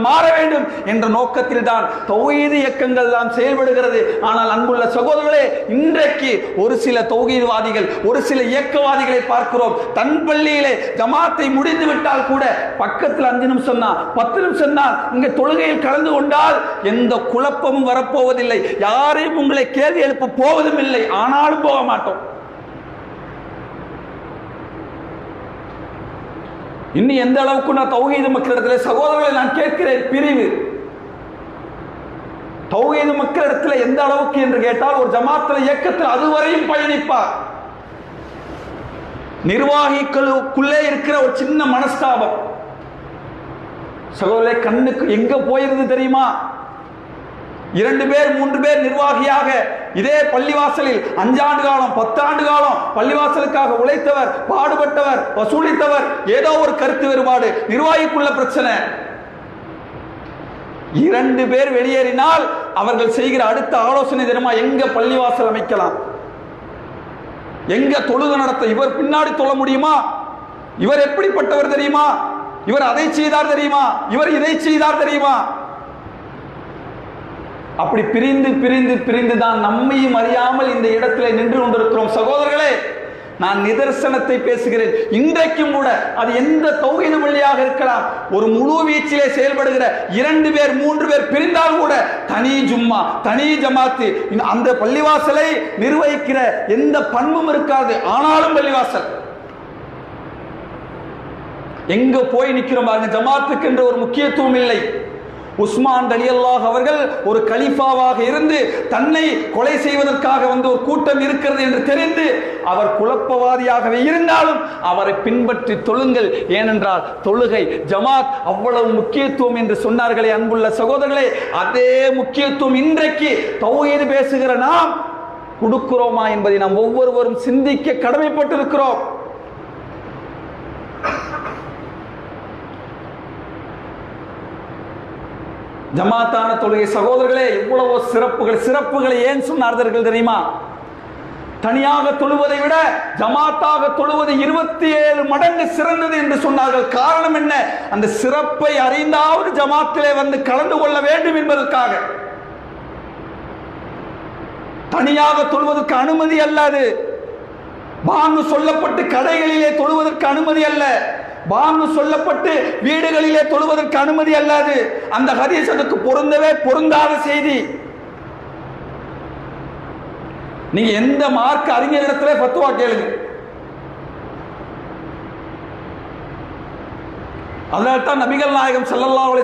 மாற வேண்டும் என்ற நோக்கத்தில் தான் தௌஹீத் இயக்கங்கள் தான் செயல்படுகிறது. ஆனால் அன்புள்ள சகோதரர்களே, இன்றைக்கு ஒரு சில தௌஹீத்வாதிகள், ஒரு சில இயக்கவாதிகளை பார்க்கிறோம். தன் பள்ளியிலே ஜமாத்தை முடிந்து விட்டால் கூட பக்கத்தில் 5 நிமிஷம் தான், 10 நிமிஷம் தான் இங்க தொழுகையில் கலந்து கொண்டால் எந்த குழப்பமும் வரப்போவதில்லை, யாரையும் உங்களை கேள்வி எழுப்ப போவதும் இல்லை, ஆனாலும் போக மாட்டோம். இன்னும் எந்த அளவுக்கு நான் தௌஹீத் மக்களிடத்தில் சகோதரர்களை நான் கேட்கிறேன், பிரிவு தௌஹீத் மக்களிடத்தில் எந்த அளவுக்கு என்று கேட்டால், ஒரு ஜமாத்தில் இயக்கத்தில் அதுவரையும் பயணிப்பார். நிர்வாகிகளுக்குள்ளே இருக்கிற ஒரு சின்ன மனஸ்தாபம் சகோதரர்களே கண்ணுக்கு எங்க போயிருந்து தெரியுமா? 2 பேர் 3 பேர் நிர்வாகியாக இதே பள்ளிவாசலில் 5 ஆண்டு காலம் 10 ஆண்டு காலம் பள்ளிவாசலுக்காக உழைத்தவர், பாடுபட்டவர், வசூலித்தவர், ஏதோ ஒரு கருத்து வேறுபாடு, நிர்வாகிக்குள்ள பிரச்சனை. 2 பேர் வெளியேறினால் அவர்கள் செய்கிற அடுத்த ஆலோசனை தெரியுமா? எங்க பள்ளிவாசல் அமைக்கலாம், எங்க தொழுகை நடத்த, இவர் பின்னாடி தொழ முடியுமா, இவர் எப்படிப்பட்டவர் தெரியுமா, இவர் அதை செய்தார் தெரியுமா, இவர் இதை செய்தார் தெரியுமா? அப்படி பிரிந்து பிரிந்து பிரிந்து தான் நம்மையும் அறியாமல் இந்த இடத்துல நின்று கொண்டிருக்கிறோம். சகோதரர்களே, நான் நிதர்சனத்தை பேசுகிறேன். இன்றைக்கும் கூட அது எந்த தௌஹீத் பள்ளியாக இருக்கலாம், ஒரு முழு வீச்சிலே செயல்படுகிற 2 பேர் 3 பேர் பிரிந்தால் கூட தனி ஜும்மா, தனி ஜமாத்து, அந்த பள்ளிவாசலை நிர்வகிக்கிற எந்த பண்பும் இருக்காது. ஆனாலும் பள்ளிவாசல் எங்க போய் நிற்கிறோம் பாருங்க. ஜமாத்துக்கு என்ற ஒரு முக்கியத்துவம் இல்லை. உஸ்மான் ரலியல்லாஹு அவர்கள் ஒரு கலீஃபாவாக இருந்து தன்னை கொலை செய்வதற்காக வந்து ஒரு கூட்டம் இருக்கிறது என்று தெரிந்து அவர் குழப்பவாதியாகவே இருந்தாலும் அவரை பின்பற்றி தொழுங்கள், ஏனென்றால் தொழுகை ஜமாத் அவ்வளவு முக்கியத்துவம் என்று சொன்னார்களே. அன்புள்ள சகோதரர்களே, அதே முக்கியத்துவம் இன்றைக்கு தௌஹீத் பேசுகிற நாம் கொடுக்கிறோமா என்பதை நாம் ஒவ்வொருவரும் சிந்திக்க கடமைப்பட்டிருக்கிறோம். ஜமாத்தான தொழுகை சகோதரர்களே எவ்வளவோ சிறப்புகளை ஏன் சொன்னார்கள் தெரியுமா? தனியாக தொழுவதை விட ஜமாத்தாக தொழுவது 27 மடங்கு சிறந்தது என்று சொன்னார்கள். காரணம் என்ன? அந்த சிறப்பை அறிந்தாவது ஜமாத்திலே வந்து கலந்து கொள்ள வேண்டும் என்பதற்காக. தனியாக தொழுவதற்கு அனுமதி அல்ல. பாங்கு சொல்லப்பட்டு கடைகளிலே தொழுவதற்கு அனுமதி அல்ல. பாங்கு சொல்லப்பட்டு வீடுகளிலே தொழுவதற்கு அனுமதி அல்லாது. அந்த ஹதீஸ் அதுக்கு பொருந்தவே பொருந்தாத செய்தி. நீங்க எந்த மார்க்க அறிஞரிடத்திலே ஃபத்வா கேளுங்க. அதனால்தான் நபிகள் நாயகம் ஸல்லல்லாஹு அலைஹி